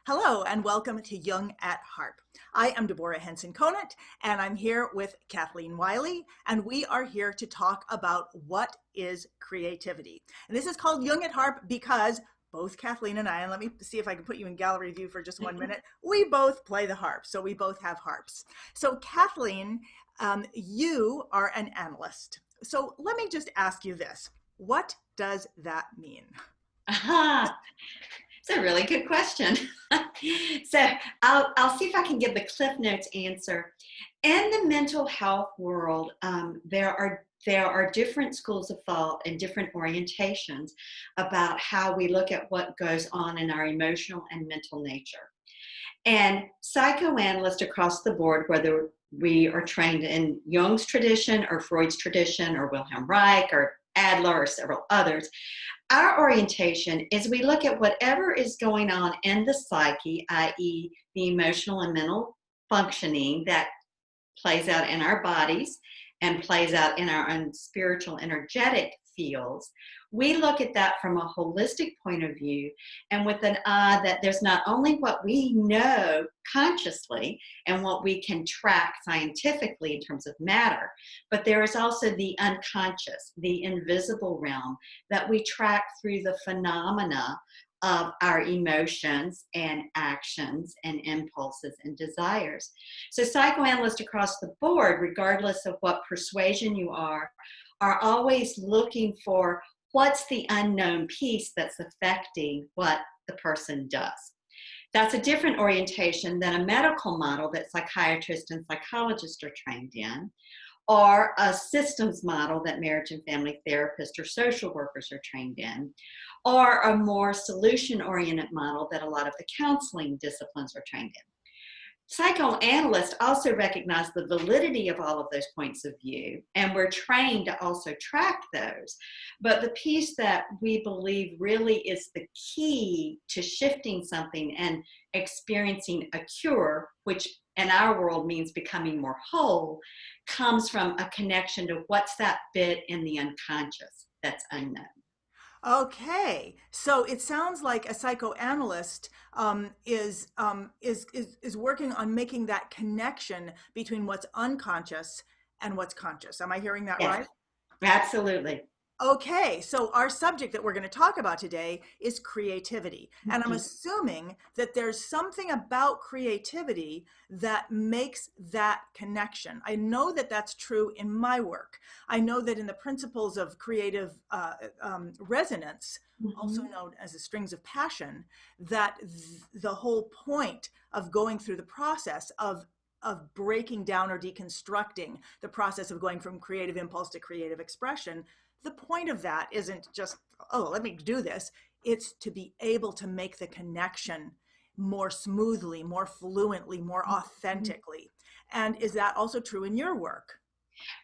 Hello and welcome to Jung at Harp. I am Deborah Henson-Conant and I'm here with Kathleen Wiley, and we are here to talk about what is creativity. And this is called Jung at Harp because both Kathleen and I, and let me see if I can put you in gallery view for just 1 minute, we both play the harp, so we both have harps. So Kathleen, you are an analyst. So let me just ask you this. What does that mean? Aha, it's a really good question. So I'll see if I can give the Cliff Notes answer. In the mental health world, there are different schools of thought and different orientations about how we look at what goes on in our emotional and mental nature. And psychoanalysts across the board, whether we are trained in Jung's tradition or Freud's tradition or Wilhelm Reich or Adler or several others, our orientation is we look at whatever is going on in the psyche, i.e. the emotional and mental functioning that plays out in our bodies and plays out in our own spiritual energetic fields. We look at that from a holistic point of view and with an eye that there's not only what we know consciously and what we can track scientifically in terms of matter, but there is also the unconscious, the invisible realm that we track through the phenomena of our emotions and actions and impulses and desires. So psychoanalysts across the board, regardless of what persuasion you are always looking for what's the unknown piece that's affecting what the person does. That's a different orientation than a medical model that psychiatrists and psychologists are trained in, or a systems model that marriage and family therapists or social workers are trained in, or a more solution-oriented model that a lot of the counseling disciplines are trained in. Psychoanalysts also recognize the validity of all of those points of view, and we're trained to also track those. But the piece that we believe really is the key to shifting something and experiencing a cure, which in our world means becoming more whole, comes from a connection to what's that bit in the unconscious that's unknown. Okay, so it sounds like a psychoanalyst is working on making that connection between what's unconscious and what's conscious. Am I hearing that Yes, right? absolutely. Okay, so our subject that we're going to talk about today is creativity. And I'm assuming that there's something about creativity that makes that connection. I know that that's true in my work. I know that in the principles of creative resonance, also known as the strings of passion, that the whole point of going through the process of breaking down or deconstructing the process of going from creative impulse to creative expression, the point of that isn't just, oh, let me do this. It's to be able to make the connection more smoothly, more fluently, more authentically. And is that also true in your work?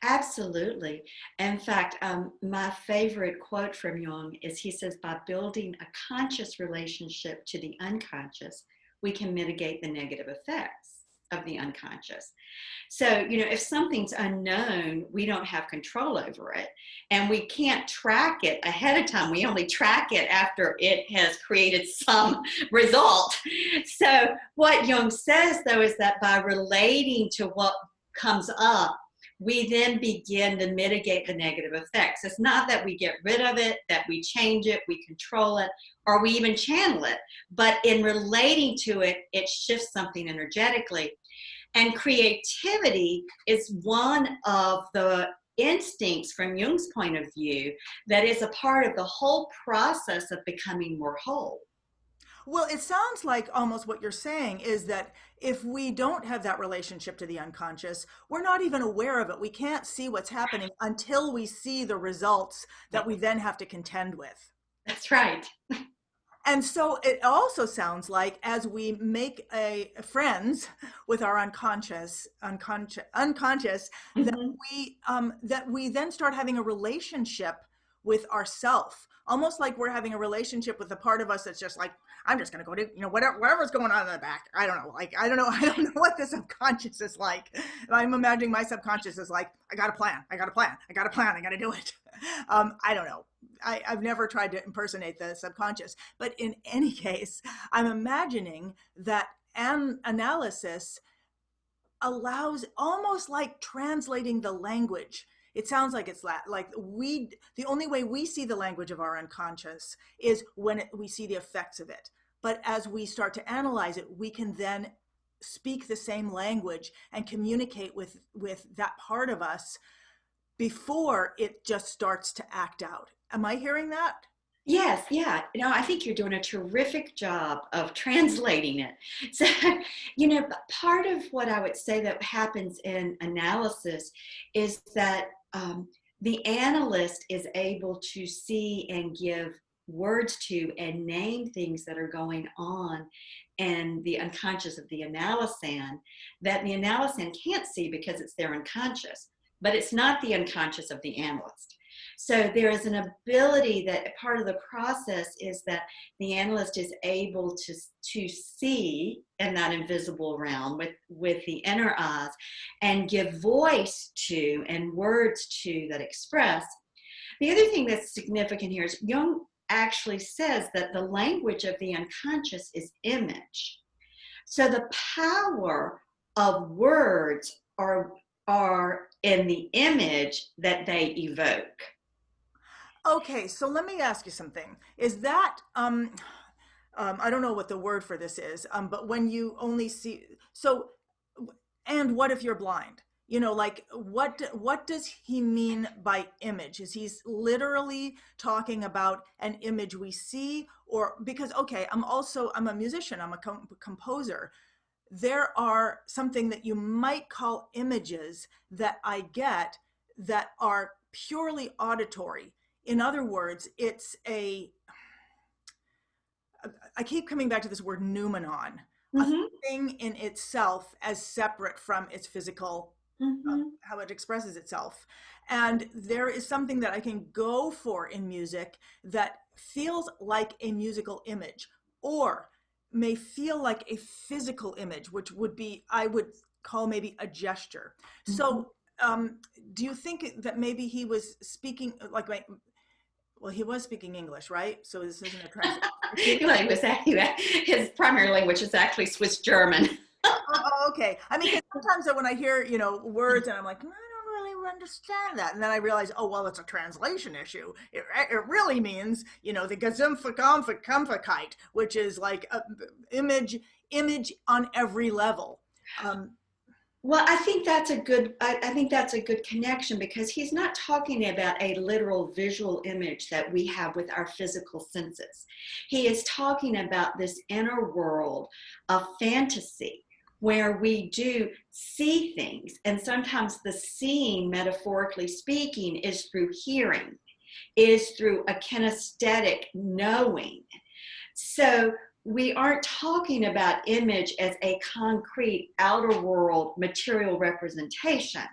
Absolutely. In fact, my favorite quote from Jung is he says, by building a conscious relationship to the unconscious, we can mitigate the negative effects of the unconscious. So, if something's unknown, we don't have control over it, and we can't track it ahead of time. We only track it after it has created some result. So what Jung says, though, is that by relating to what comes up, we then begin to mitigate the negative effects. It's not that we get rid of it, that we change it, we control it, or we even channel it, but in relating to it, it shifts something energetically. And creativity is one of the instincts from Jung's point of view that is a part of the whole process of becoming more whole. Well, it sounds like almost what you're saying is that if we don't have that relationship to the unconscious, we're not even aware of it. We can't see what's happening until we see the results that we then have to contend with. That's right. And so it also sounds like as we make friends with our unconscious, Mm-hmm. that we then start having a relationship with ourself, almost like we're having a relationship with a part of us that's just like, I'm just going to go do, whatever's going on in the back. I don't know. Like, I don't know what the subconscious is like. I'm imagining my subconscious is like, I got a plan. I got to do it. I don't know. I've never tried to impersonate the subconscious, but in any case, I'm imagining that analysis allows almost like translating the language. It sounds like it's like the only way we see the language of our unconscious is when we see the effects of it. But as we start to analyze it, we can then speak the same language and communicate with that part of us before it just starts to act out. Am I hearing that? Yes, yeah. No, I think you're doing a terrific job of translating it. So, part of what I would say that happens in analysis is that the analyst is able to see and give words to and name things that are going on in the unconscious of the analysan that the analysan can't see because it's their unconscious, but it's not the unconscious of the analyst. So there is an ability that part of the process is that the analyst is able to see in that invisible realm with the inner eyes and give voice to and words to that express. The other thing that's significant here is Jung actually says that the language of the unconscious is image. So the power of words are in the image that they evoke. Okay, so let me ask you something. Is that I don't know what the word for this is, but when you only see, and what if you're blind? Like what does he mean by image? Is he literally talking about an image we see, or because okay, I'm a musician, I'm a composer. There are something that you might call images that I get that are purely auditory. In other words, I keep coming back to this word noumenon, a thing in itself as separate from its physical, how it expresses itself. And there is something that I can go for in music that feels like a musical image, or may feel like a physical image, which I would call maybe a gesture. So do you think that maybe he was speaking well, he was speaking English, right? So this isn't a translation. His primary language is actually Swiss German. Oh, okay. I mean, sometimes when I hear, words and I'm like, I don't really understand that. And then I realize, oh, well, it's a translation issue. It really means, the Gesamtverkampfkeit, which is like image on every level. Well, I think that's a good connection, because he's not talking about a literal visual image that we have with our physical senses. He is talking about this inner world of fantasy where we do see things, and sometimes the seeing, metaphorically speaking, is through hearing, is through a kinesthetic knowing. So we aren't talking about image as a concrete outer world material representation.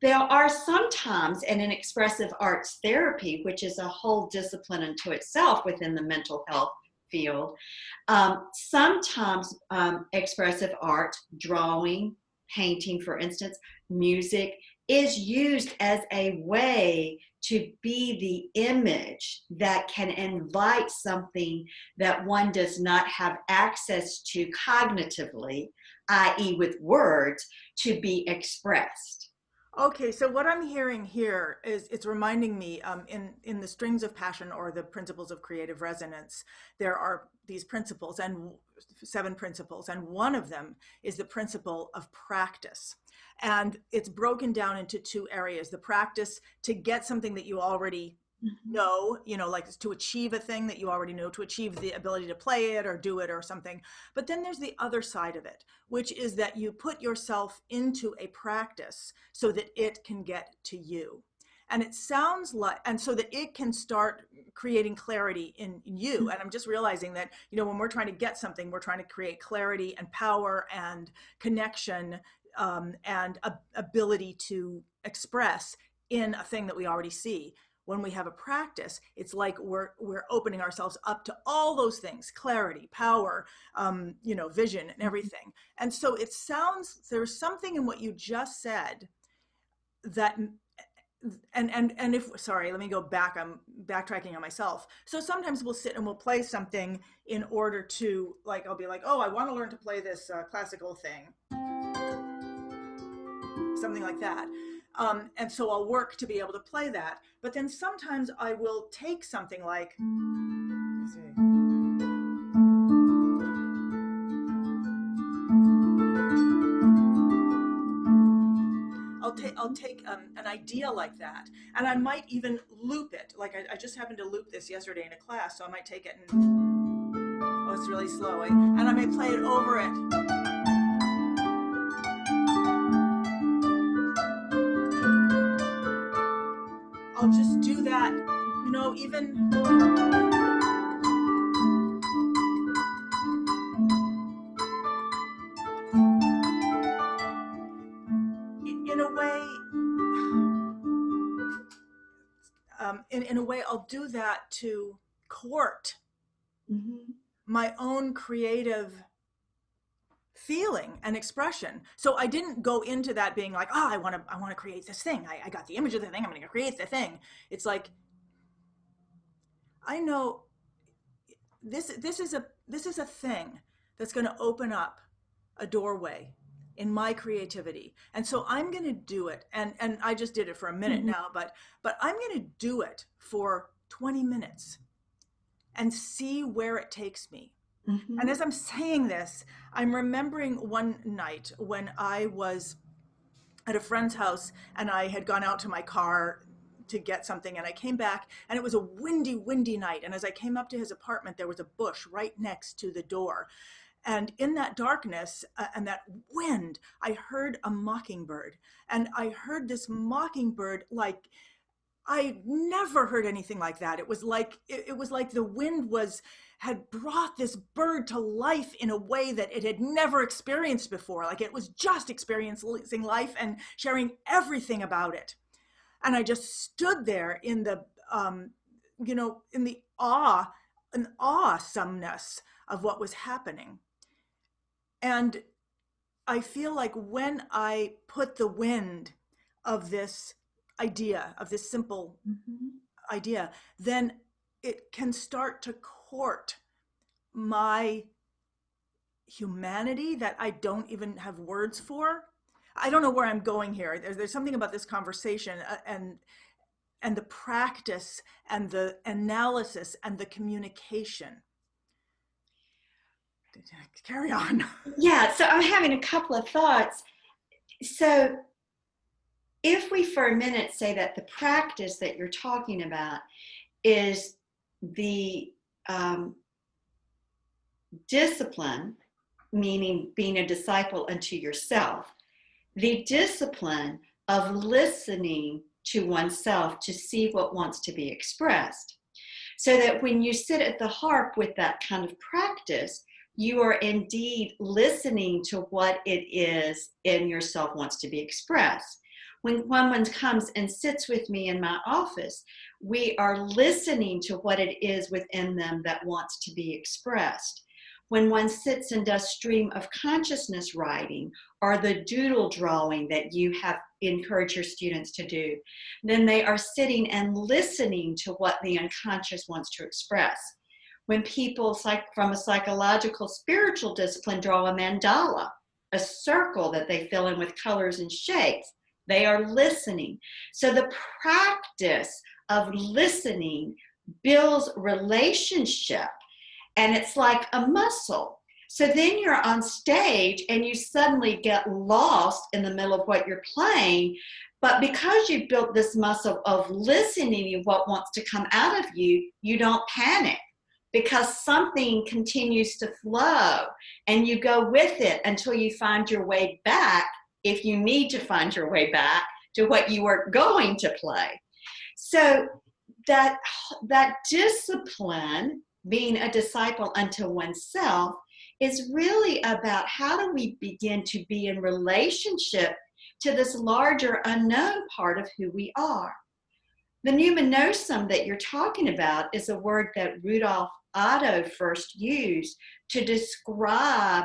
There are sometimes, and in expressive arts therapy, which is a whole discipline unto itself within the mental health field, sometimes expressive art, drawing, painting, for instance, music, is used as a way to be the image that can invite something that one does not have access to cognitively, i.e. with words, to be expressed. Okay, so what I'm hearing here is it's reminding me in the strings of passion, or the principles of creative resonance, there are these principles, and 7 principles, and one of them is the principle of practice. And it's broken down into 2 areas: the practice to get something that you already know, like to achieve a thing that you already know, to achieve the ability to play it or do it or something. But then there's the other side of it, which is that you put yourself into a practice so that it can get to you. And it sounds like, and so that it can start creating clarity in you. And I'm just realizing that, when we're trying to get something, we're trying to create clarity and power and connection, and ability to express in a thing that we already see. when we have a practice, it's like we're opening ourselves up to all those things: clarity, power, vision, and everything. And so it sounds, there's something in what you just said that, and if, sorry, let me go back, I'm backtracking on myself. So sometimes we'll sit and we'll play something in order to, like, I'll be like, oh, I want to learn to play this classical thing, something like that. And so I'll work to be able to play that. But then sometimes I will take something like, let's see. I'll take an idea like that, and I might even loop it. Like I just happened to loop this yesterday in a class, so I might take it and, oh, it's really slow, and I may play it over it. I'll just do that, even. In a way, I'll do that to court my own creative feeling and expression. So I didn't go into that being like, I want to create this thing. I got the image of the thing. I'm going to create the thing. It's like, I know this is a thing that's going to open up a doorway in my creativity. And so I'm going to do it. And I just did it for a minute now, but I'm going to do it for 20 minutes and see where it takes me. And as I'm saying this, I'm remembering one night when I was at a friend's house and I had gone out to my car to get something, and I came back and it was a windy night. And as I came up to his apartment, there was a bush right next to the door. And in that darkness and that wind, I heard a mockingbird. And I heard this mockingbird like I never heard anything like that. It was like the wind had brought this bird to life in a way that it had never experienced before. Like it was just experiencing life and sharing everything about it. And I just stood there in the in the awesomeness of what was happening. And I feel like when I put the wind of this idea, of this simple idea, then it can start to court my humanity that I don't even have words for. I don't know where I'm going here. There's something about this conversation and the practice and the analysis and the communication. Carry on. Yeah, so I'm having a couple of thoughts. So if we for a minute say that the practice that you're talking about is the discipline, meaning being a disciple unto yourself, the discipline of listening to oneself to see what wants to be expressed. So that when you sit at the harp with that kind of practice, you are indeed listening to what it is in yourself wants to be expressed. When one comes and sits with me in my office, we are listening to what it is within them that wants to be expressed. When one sits and does stream of consciousness writing or the doodle drawing that you have encouraged your students to do, then they are sitting and listening to what the unconscious wants to express. When people from a psychological spiritual discipline draw a mandala, a circle that they fill in with colors and shapes, they are listening. So the practice of listening builds relationship, and it's like a muscle. So then you're on stage and you suddenly get lost in the middle of what you're playing, but because you built this muscle of listening to what wants to come out of you, you don't panic, because something continues to flow and you go with it until you find your way back, if you need to find your way back to what you were going to play. So that discipline, being a disciple unto oneself, is really about how do we begin to be in relationship to this larger unknown part of who we are. The numinosum that you're talking about is a word that Rudolf Otto first used to describe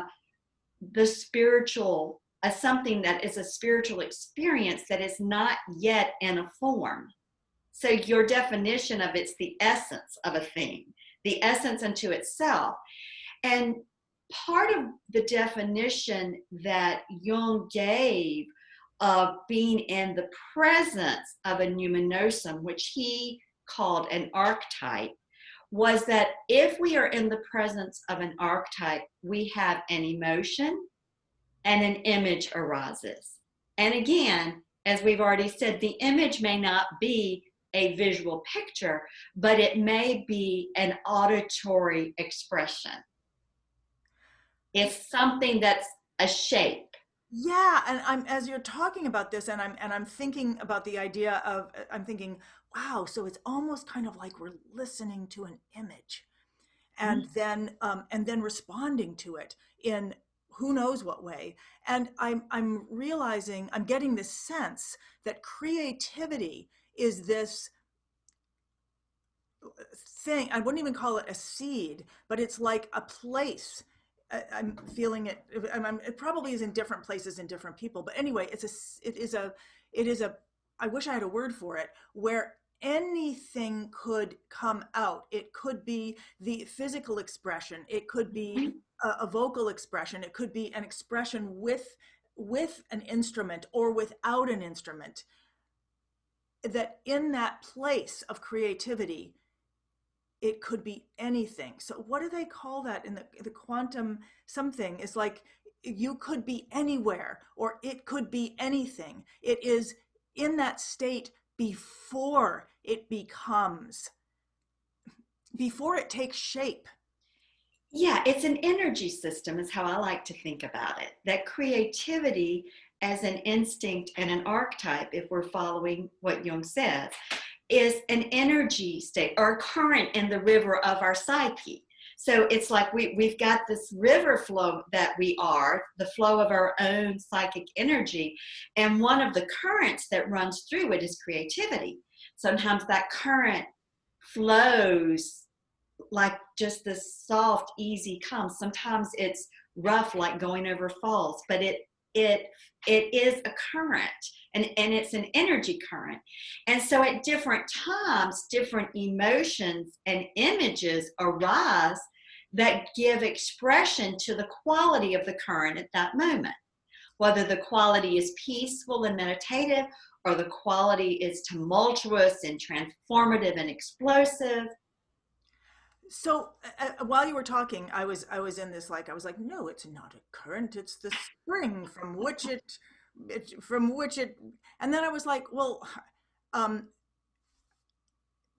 the spiritual as something that is a spiritual experience that is not yet in a form. So your definition of it's the essence of a thing, the essence unto itself. And part of the definition that Jung gave of being in the presence of a numinosum, which he called an archetype, was that if we are in the presence of an archetype, we have an emotion and an image arises. And again, as we've already said, the image may not be a visual picture, but it may be an auditory expression. It's something that's a shape. Yeah, and I'm as you're talking about this, and I'm thinking about the idea of I'm thinking, wow, so it's almost kind of like we're listening to an image, and then responding to it in who knows what way. And I'm realizing I'm getting this sense that creativity is this thing. I wouldn't even call it a seed, but it's like a place. I'm feeling it. It probably is in different places in different people, but anyway, it is a. I wish I had a word for it, where anything could come out. It could be the physical expression. It could be a vocal expression. It could be an expression with an instrument or without an instrument. That in that place of creativity, it could be anything. So what do they call that in the quantum something? Is like you could be anywhere or it could be anything. It is in that state before it takes shape. Yeah, it's an energy system is how I like to think about it. That creativity as an instinct and an archetype, if we're following what Jung says, is an energy state or a current in the river of our psyche. So it's like we've got this river flow that we are, the flow of our own psychic energy. And one of the currents that runs through it is creativity. Sometimes that current flows like just this soft, easy comes. Sometimes it's rough, like going over falls, but it is a current and it's an energy current. And so at different times, different emotions and images arise that give expression to the quality of the current at that moment. Whether the quality is peaceful and meditative or the quality is tumultuous and transformative and explosive. So while you were talking, I was in this I was like, no, it's not a current. It's the spring from which it, and then I was like, well,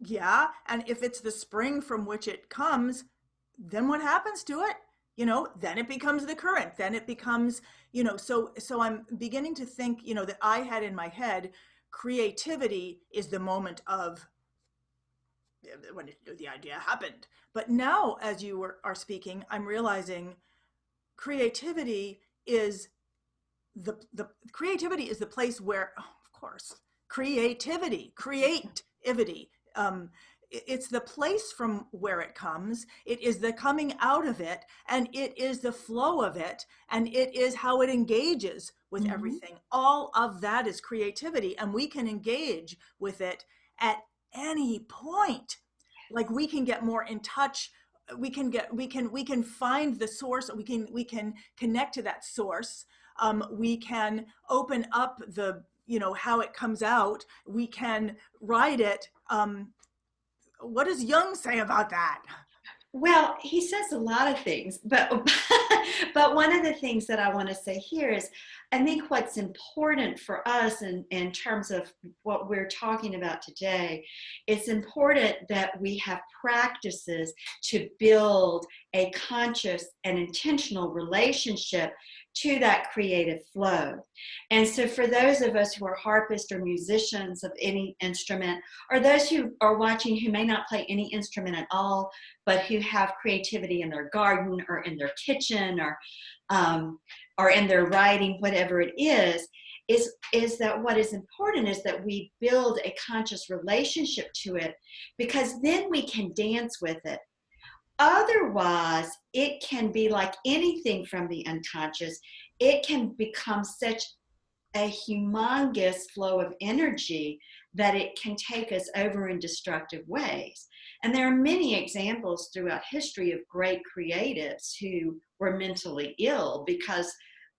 yeah. And if it's the spring from which it comes, then what happens to it? Then it becomes the current. Then it becomes, so I'm beginning to think, that I had in my head, creativity is the moment of when the idea happened. But now, as you are speaking, I'm realizing creativity is the place where, oh, of course, creativity. It's the place from where it comes. It is the coming out of it, and it is the flow of it, and it is how it engages with everything. All of that is creativity, and we can engage with it at any point. Like we can get more in touch. We can find the source. We can connect to that source. We can open up the, how it comes out. We can write it. What does Jung say about that? Well, he says a lot of things, but one of the things that I want to say here is I think what's important for us in terms of what we're talking about today, it's important that we have practices to build a conscious and intentional relationship to that creative flow. And so for those of us who are harpists or musicians of any instrument, or those who are watching who may not play any instrument at all, but who have creativity in their garden or in their kitchen or in their writing, whatever it is, is that what is important is that we build a conscious relationship to it, because then we can dance with it. Otherwise, it can be like anything from the unconscious. It can become such a humongous flow of energy that it can take us over in destructive ways. And there are many examples throughout history of great creatives who were mentally ill because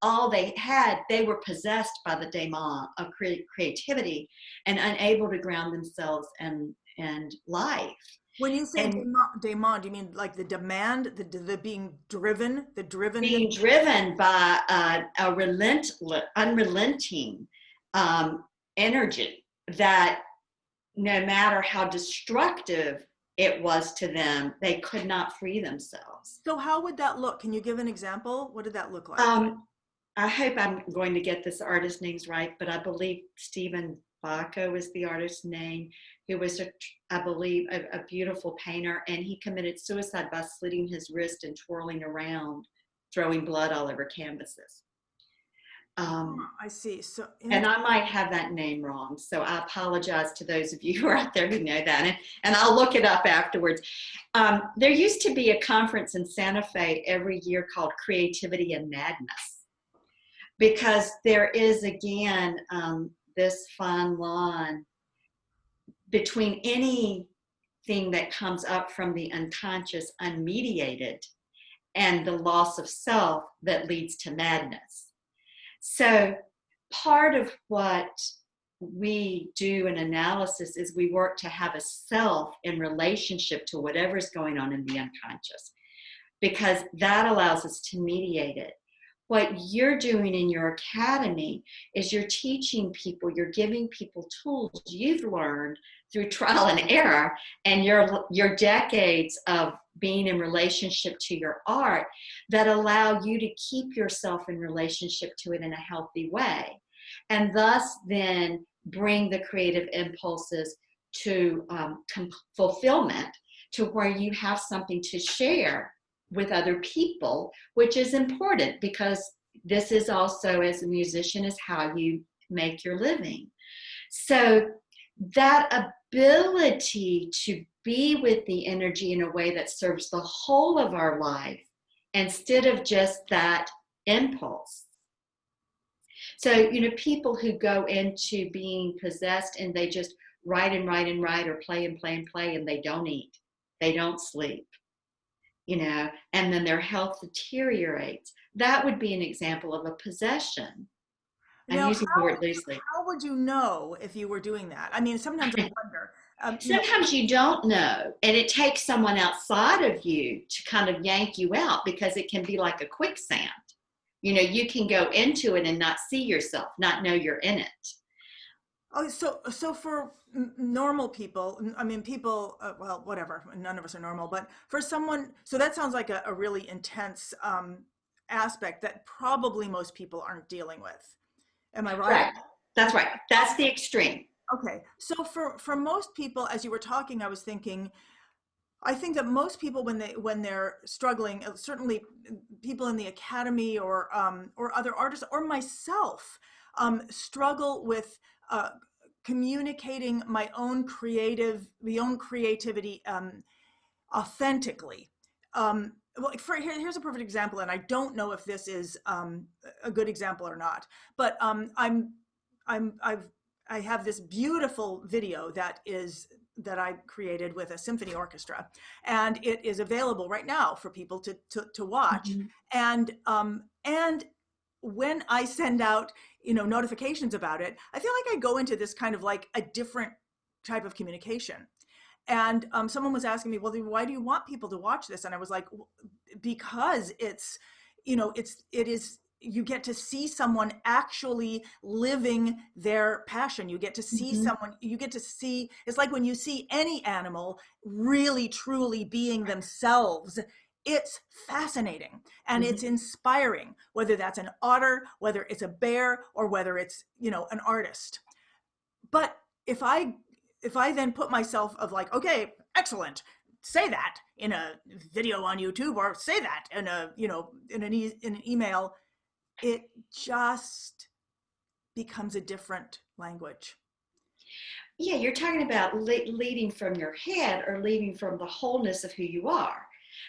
all they had, they were possessed by the daemon of creativity and unable to ground themselves and life. When you say And demand, do you mean like the demand, the being driven, the driven? being driven by a unrelenting energy that no matter how destructive it was to them, they could not free themselves. So how would that look? Can you give an example? What did that look like? I hope I'm going to get this artist's names right, but I believe Stephen Vai was the artist's name, who was, I believe, a beautiful painter, and he committed suicide by slitting his wrist and twirling around, throwing blood all over canvases. I see. So, and I might have that name wrong, so I apologize to those of you who are out there who know that, and I'll look it up afterwards. There used to be a conference in Santa Fe every year called Creativity and Madness, because there is, again, this fine line between anything that comes up from the unconscious unmediated and the loss of self that leads to madness. So part of what we do in analysis is we work to have a self in relationship to whatever's going on in the unconscious, because that allows us to mediate it. What you're doing in your academy is you're teaching people, you're giving people tools you've learned through trial and error and your decades of being in relationship to your art that allow you to keep yourself in relationship to it in a healthy way, and thus then bring the creative impulses to fulfillment, to where you have something to share with other people, which is important, because this is also, as a musician, is how you make your living. So that ability to be with the energy in a way that serves the whole of our life instead of just that impulse. So, people who go into being possessed and they just write and write and write, or play and play and play, and they don't eat, they don't sleep, and then their health deteriorates. That would be an example of a possession. I'm using the word loosely. How would you know if you were doing that? I mean, sometimes I wonder. Sometimes you don't know, and it takes someone outside of you to kind of yank you out, because it can be like a quicksand. You can go into it and not see yourself, not know you're in it. Oh, so for normal people, I mean, people, well, whatever, none of us are normal, but for someone, so that sounds like a really intense aspect that probably most people aren't dealing with. Am I right? Right. That's right. That's the extreme. Okay. So for most people, as you were talking, I was thinking, I think that most people, when they're struggling, certainly people in the academy or other artists or myself, struggle with communicating my own creativity authentically. Here's a perfect example, and I don't know if this is a good example or not, but I have this beautiful video that I created with a symphony orchestra, and it is available right now for people to watch. Mm-hmm. And when I send out notifications about it, I feel like I go into this kind of like a different type of communication. And someone was asking me, well, then why do you want people to watch this? And I was like, because it is, you get to see someone actually living their passion. You get to see someone, it's like when you see any animal really, truly being themselves, it's fascinating and it's inspiring, whether that's an otter, whether it's a bear, or whether it's, an artist. But if I then put myself of like, okay, excellent, say that in a video on YouTube, or say that in in an email, it just becomes a different language. Yeah, you're talking about leading from your head or leading from the wholeness of who you are.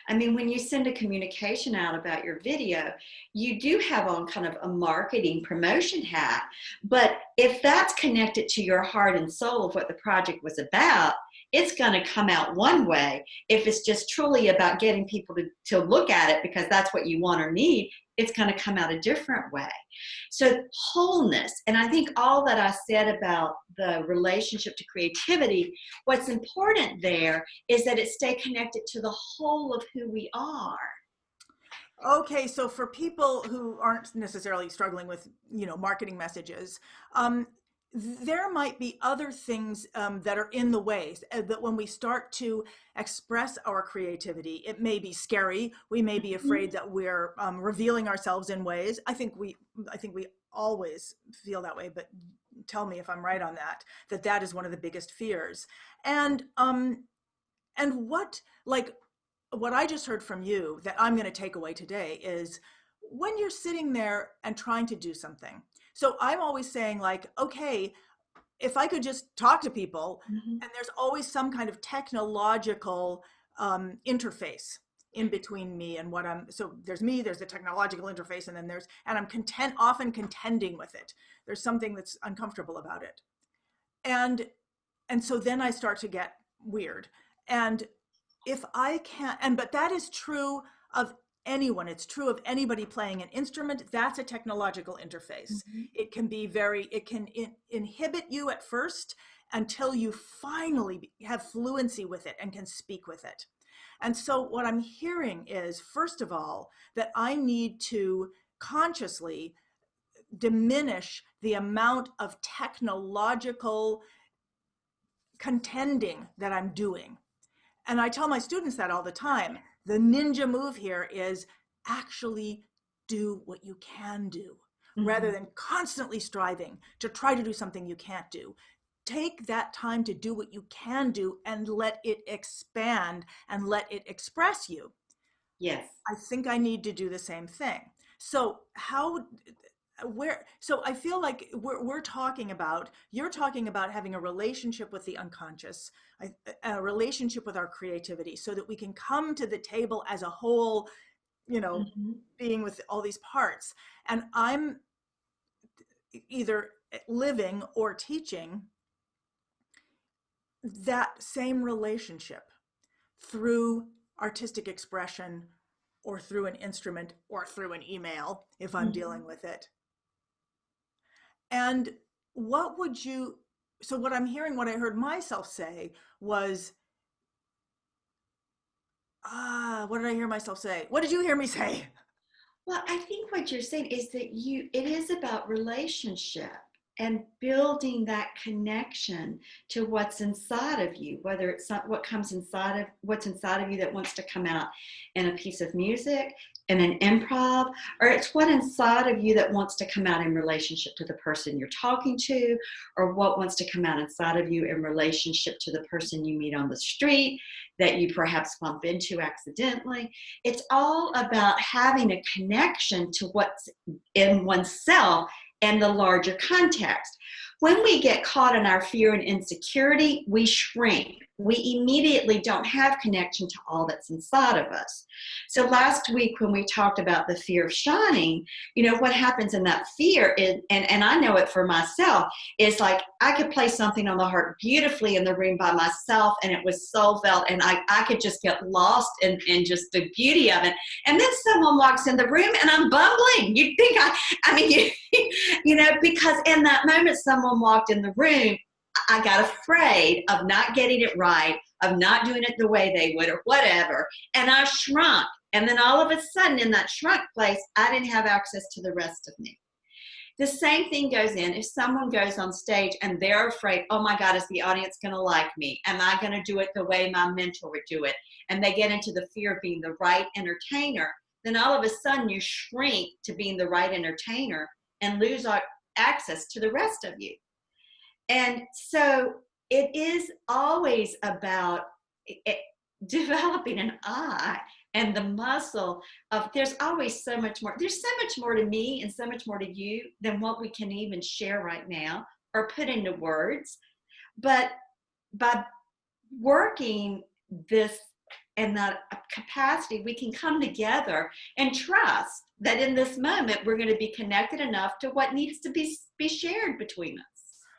I mean, when you send a communication out about your video, you do have on kind of a marketing promotion hat. But if that's connected to your heart and soul of what the project was about, it's going to come out one way. If it's just truly about getting people to look at it because that's what you want or need, it's going to come out a different way. So wholeness, and I think all that I said about the relationship to creativity, what's important there is that it stay connected to the whole of who we are. Okay, so for people who aren't necessarily struggling with, marketing messages, there might be other things that are in the way that when we start to express our creativity, it may be scary. We may be afraid that we're revealing ourselves in ways. I think we always feel that way, but tell me if I'm right on that is one of the biggest fears. And what I just heard from you that I'm going to take away today is when you're sitting there and trying to do something. So I'm always saying okay, if I could just talk to people, and there's always some kind of technological interface in between me and so there's me, there's the technological interface, and then I'm often contending with it. There's something that's uncomfortable about it. And so then I start to get weird. And if I can't, but that is true of anyone. It's true of anybody playing an instrument. That's a technological interface. It can be inhibit you at first until you finally have fluency with it and can speak with it. And so what I'm hearing is, first of all, that I need to consciously diminish the amount of technological contending that I'm doing. And I tell my students that all the time. The ninja move here is actually do what you can do, rather than constantly striving to try to do something you can't do. Take that time to do what you can do and let it expand and let it express you. Yes. I think I need to do the same thing. So so I feel like you're talking about having a relationship with the unconscious, a relationship with our creativity, so that we can come to the table as a whole, being with all these parts. And I'm either living or teaching that same relationship through artistic expression, or through an instrument, or through an email if I'm dealing with it. And what I'm hearing, what I heard myself say was, what did I hear myself say? What did you hear me say? Well, I think what you're saying is that it is about relationship and building that connection to what's inside of you, whether it's not what's inside of you that wants to come out in a piece of music, in an improv, or it's what inside of you that wants to come out in relationship to the person you're talking to, or what wants to come out inside of you in relationship to the person you meet on the street that you perhaps bump into accidentally. It's all about having a connection to what's in oneself and the larger context. When we get caught in our fear and insecurity, we shrink. We immediately don't have connection to all that's inside of us. So last week when we talked about the fear of shining, what happens in that fear is, and I know it for myself, is like I could play something on the harp beautifully in the room by myself, and it was so felt, and I could just get lost in just the beauty of it. And then someone walks in the room and I'm bumbling. You'd think because in that moment someone walked in the room, I got afraid of not getting it right, of not doing it the way they would or whatever, and I shrunk. And then all of a sudden in that shrunk place, I didn't have access to the rest of me. The same thing goes in if someone goes on stage and they're afraid, oh my God, is the audience going to like me? Am I going to do it the way my mentor would do it? And they get into the fear of being the right entertainer. Then all of a sudden you shrink to being the right entertainer and lose access to the rest of you. And so it is always about developing an eye and the muscle of, there's always so much more. There's so much more to me and so much more to you than what we can even share right now or put into words. But by working this and that capacity, we can come together and trust that in this moment we're going to be connected enough to what needs to be shared between us.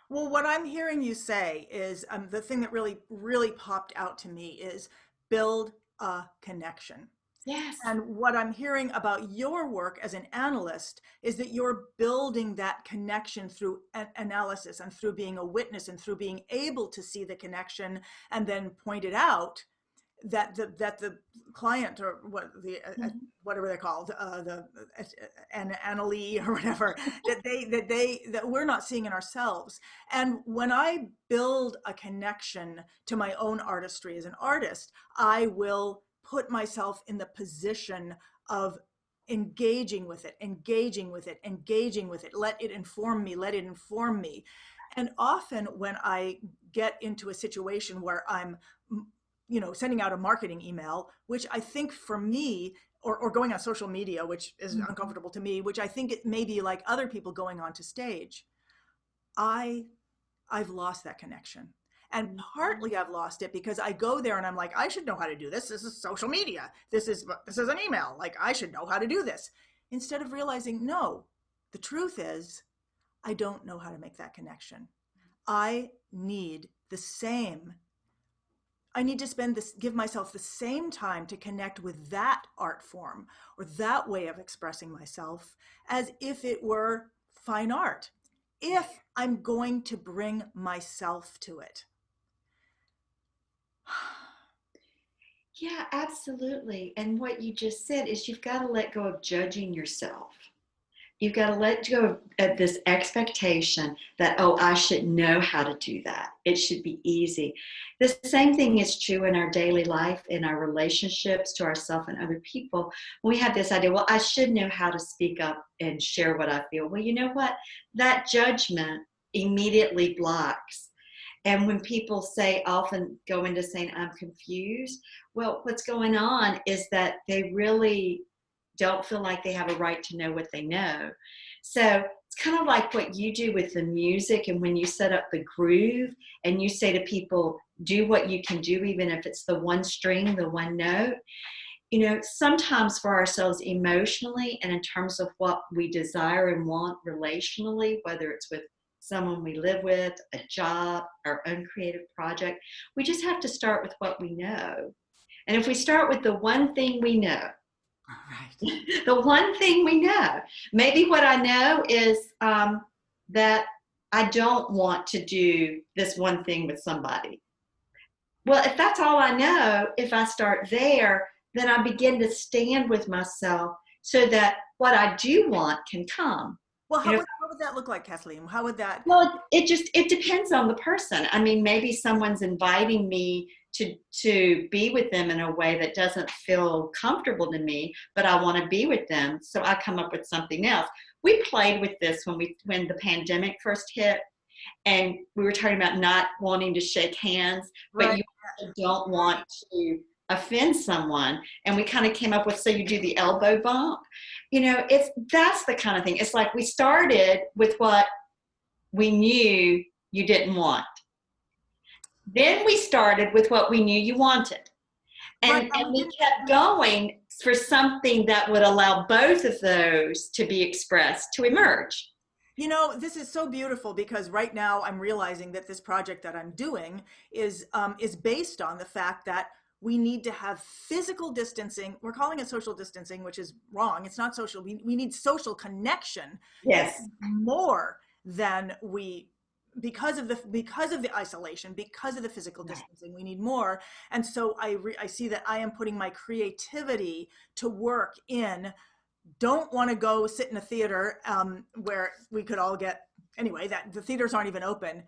Well, what I'm hearing you say is the thing that really, really popped out to me is build a connection. Yes. And what I'm hearing about your work as an analyst is that you're building that connection through analysis and through being a witness and through being able to see the connection and then point it out, that the client or whatever they're called, the analy or whatever, that we're not seeing in ourselves. And when I build a connection to my own artistry as an artist, I will put myself in the position of engaging with it, let it inform me. And often when I get into a situation where I'm sending out a marketing email, which I think for me, or going on social media, which is uncomfortable to me, which I think it may be like other people going onto stage, I've lost that connection. And partly I've lost it because I go there and I'm like, I should know how to do this. This is social media. This is an email. Like, I should know how to do this. Instead of realizing, no, the truth is, I don't know how to make that connection. I need to give myself the same time to connect with that art form or that way of expressing myself as if it were fine art, if I'm going to bring myself to it. Yeah, absolutely. And what you just said is you've got to let go of judging yourself. You've got to let go of this expectation that, oh, I should know how to do that. It should be easy. The same thing is true in our daily life, in our relationships to ourselves and other people. We have this idea, well, I should know how to speak up and share what I feel. Well, you know what? That judgment immediately blocks. And when people often go into saying, I'm confused, well, what's going on is that they really don't feel like they have a right to know what they know. So it's kind of like what you do with the music, and when you set up the groove and you say to people, do what you can do, even if it's the one string, the one note. Sometimes for ourselves emotionally and in terms of what we desire and want relationally, whether it's with someone we live with, a job, our own creative project, we just have to start with what we know. And if we start with the one thing we know, right. The one thing we know, maybe what I know is that I don't want to do this one thing with somebody. Well, if that's all I know, if I start there, then I begin to stand with myself so that what I do want can come. Well, how would that look like, Kathleen? How would that? Well, it depends on the person. I mean, maybe someone's inviting me to be with them in a way that doesn't feel comfortable to me, but I want to be with them. So I come up with something else. We played with this when the pandemic first hit, and we were talking about not wanting to shake hands, but right. You don't want to offend someone. And we kind of came up with, so you do the elbow bump. That's the kind of thing. It's like we started with what we knew you didn't want. Then we started with what we knew you wanted. And we kept going for something that would allow both of those to be expressed, to emerge. This is so beautiful because right now I'm realizing that this project that I'm doing is based on the fact that we need to have physical distancing. We're calling it social distancing, which is wrong. It's not social. We need social connection. Yes. More than because of the isolation, because of the physical distancing, we need more. And so I see that I am putting my creativity to work in. Don't want to go sit in a theater where we could all get, anyway, that the theaters aren't even open.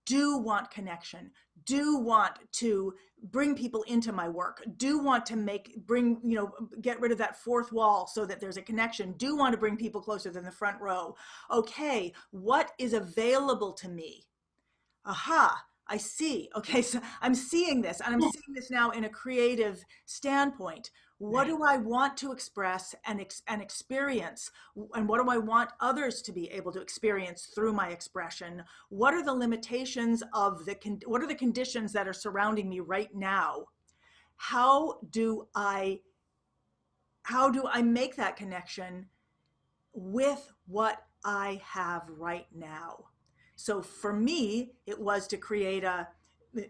Do want connection, do want to bring people into my work, do want to get rid of that fourth wall so that there's a connection, do want to bring people closer than the front row. Okay, what is available to me? Aha, I see. Okay, so I'm seeing this, and I'm seeing this now in a creative standpoint. What do I want to express and experience? And what do I want others to be able to experience through my expression? What are the limitations of what are the conditions that are surrounding me right now? How do I make that connection with what I have right now? So for me, it was to create a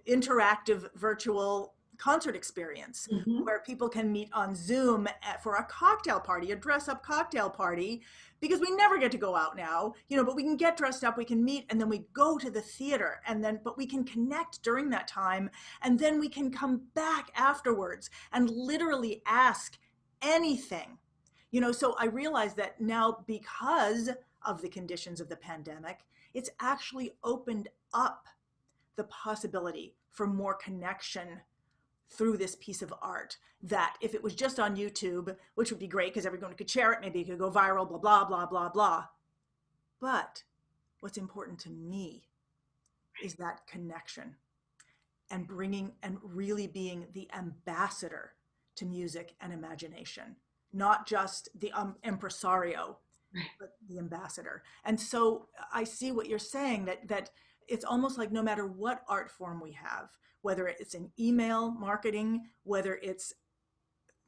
interactive virtual concert experience Mm-hmm. where people can meet on Zoom for a cocktail party, a dress-up cocktail party, because we never get to go out now, but we can get dressed up, we can meet, and then we go to the theater, but we can connect during that time, and then we can come back afterwards and literally ask anything. So I realized that now, because of the conditions of the pandemic, it's actually opened up the possibility for more connection through this piece of art, that if it was just on YouTube, which would be great because everyone could share it, maybe it could go viral, blah, blah, blah, blah, blah. But what's important to me is that connection and really being the ambassador to music and imagination, not just the impresario, but the ambassador. And so I see what you're saying, that it's almost like no matter what art form we have, whether it's in email marketing, whether it's,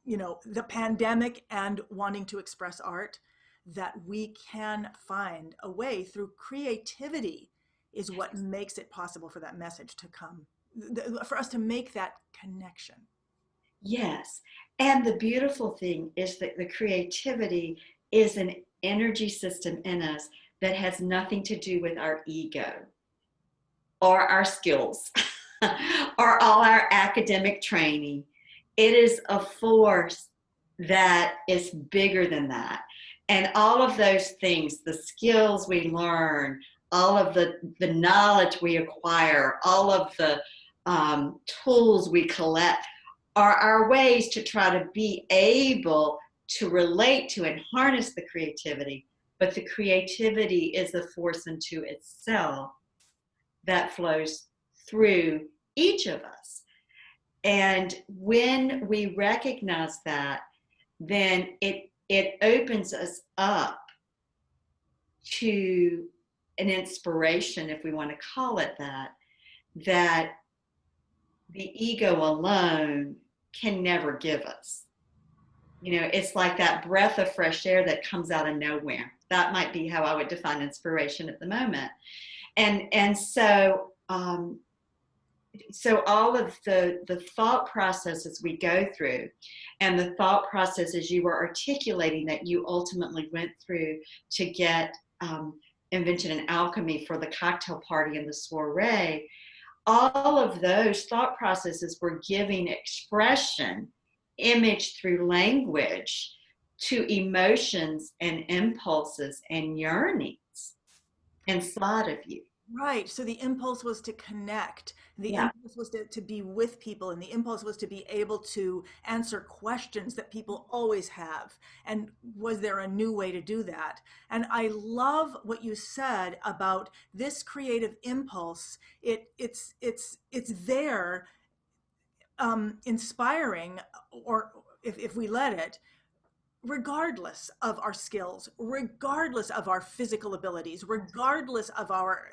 the pandemic and wanting to express art, that we can find a way through creativity is what makes it possible for that message to come, for us to make that connection. Yes. And the beautiful thing is that the creativity is an energy system in us that has nothing to do with our ego or our skills or all our academic training. It is a force that is bigger than that. And all of those things, the skills we learn, all of the knowledge we acquire, all of the tools we collect, are our ways to try to be able to relate to and harness the creativity. But the creativity is a force unto itself that flows through each of us. And when we recognize that, then it opens us up to an inspiration, if we want to call it that, that the ego alone can never give us. It's like that breath of fresh air that comes out of nowhere. That might be how I would define inspiration at the moment. And so all of the thought processes we go through, and the thought processes you were articulating that you ultimately went through to get invention and alchemy for the cocktail party and the soiree, all of those thought processes were giving expression, image through language, to emotions and impulses and yearnings inside of you. Right. So the impulse was to connect. The Yeah. impulse was to be with people. And the impulse was to be able to answer questions that people always have. And was there a new way to do that? And I love what you said about this creative impulse. It's there, inspiring, or if we let it, regardless of our skills, regardless of our physical abilities, regardless of our,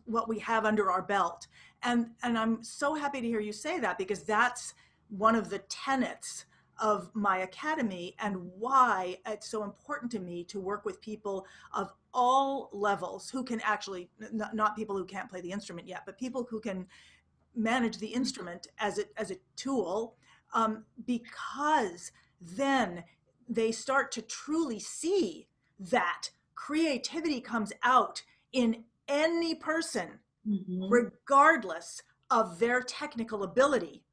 what we have under our belt. And I'm so happy to hear you say that, because that's one of the tenets of my academy, and why it's so important to me to work with people of all levels who can actually, not people who can't play the instrument yet, but people who can manage the instrument as a tool, because then they start to truly see that creativity comes out in any person, Mm-hmm. regardless of their technical ability.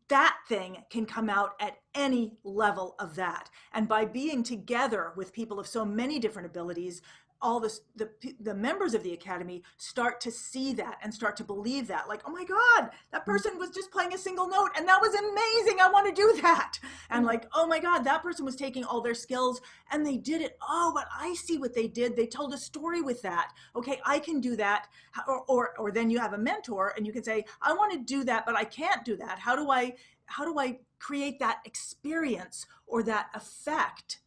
That thing can come out at any level of that. And by being together with people of so many different abilities, all this, the members of the academy start to see that and start to believe that, like, oh my God, that person was just playing a single note and that was amazing. I want to do that. And like, oh my God, that person was taking all their skills and they did it. Oh, but I see what they did. They told a story with that. Okay, I can do that. Or then you have a mentor and you can say, I want to do that, but I can't do that. How do I create that experience or that effect?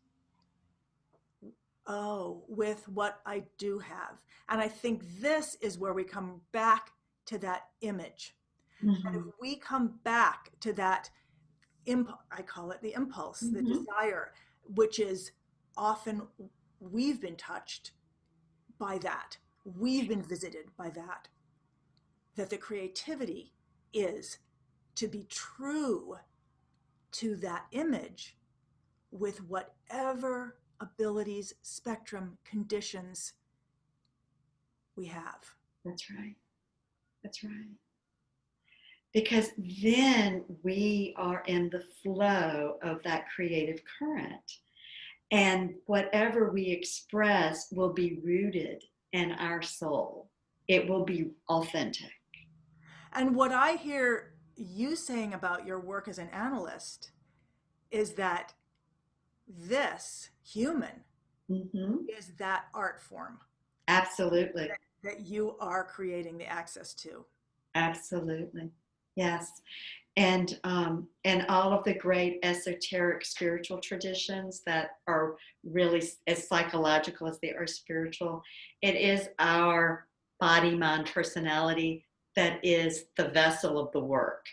Oh, with what I do have. And I think this is where we come back to that image. Mm-hmm. And if we come back to that, I call it the impulse, the desire, which is often we've been touched by that. We've been visited by that. That the creativity is to be true to that image with whatever abilities, spectrum, conditions we have. That's right. That's right. Because then we are in the flow of that creative current. And whatever we express will be rooted in our soul. It will be authentic. And what I hear you saying about your work as an analyst is that this human is that art form. Absolutely. That you are creating the access to. Absolutely. Yes. And all of the great esoteric spiritual traditions that are really as psychological as they are spiritual, it is our body, mind, personality that is the vessel of the work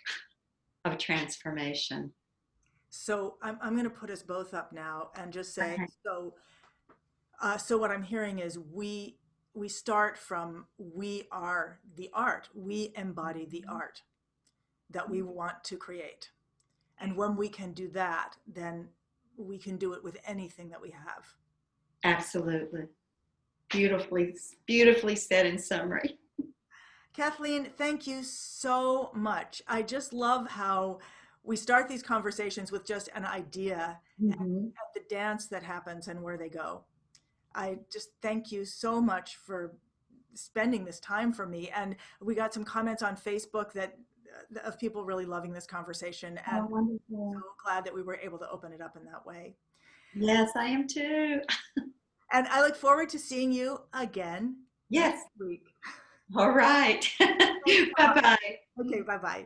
of transformation. So I'm going to put us both up now and just say, Okay. So what I'm hearing is we start from, we are the art, we embody the art that we want to create. And when we can do that, then we can do it with anything that we have. Absolutely. Beautifully said in summary. Kathleen, thank you so much. I just love how we start these conversations with just an idea and the dance that happens and where they go. I just thank you so much for spending this time for me. And we got some comments on Facebook that of people really loving this conversation. And I'm so glad that we were able to open it up in that way. Yes, I am too. And I look forward to seeing you again Yes. next week. All right. Bye-bye. Okay, bye-bye.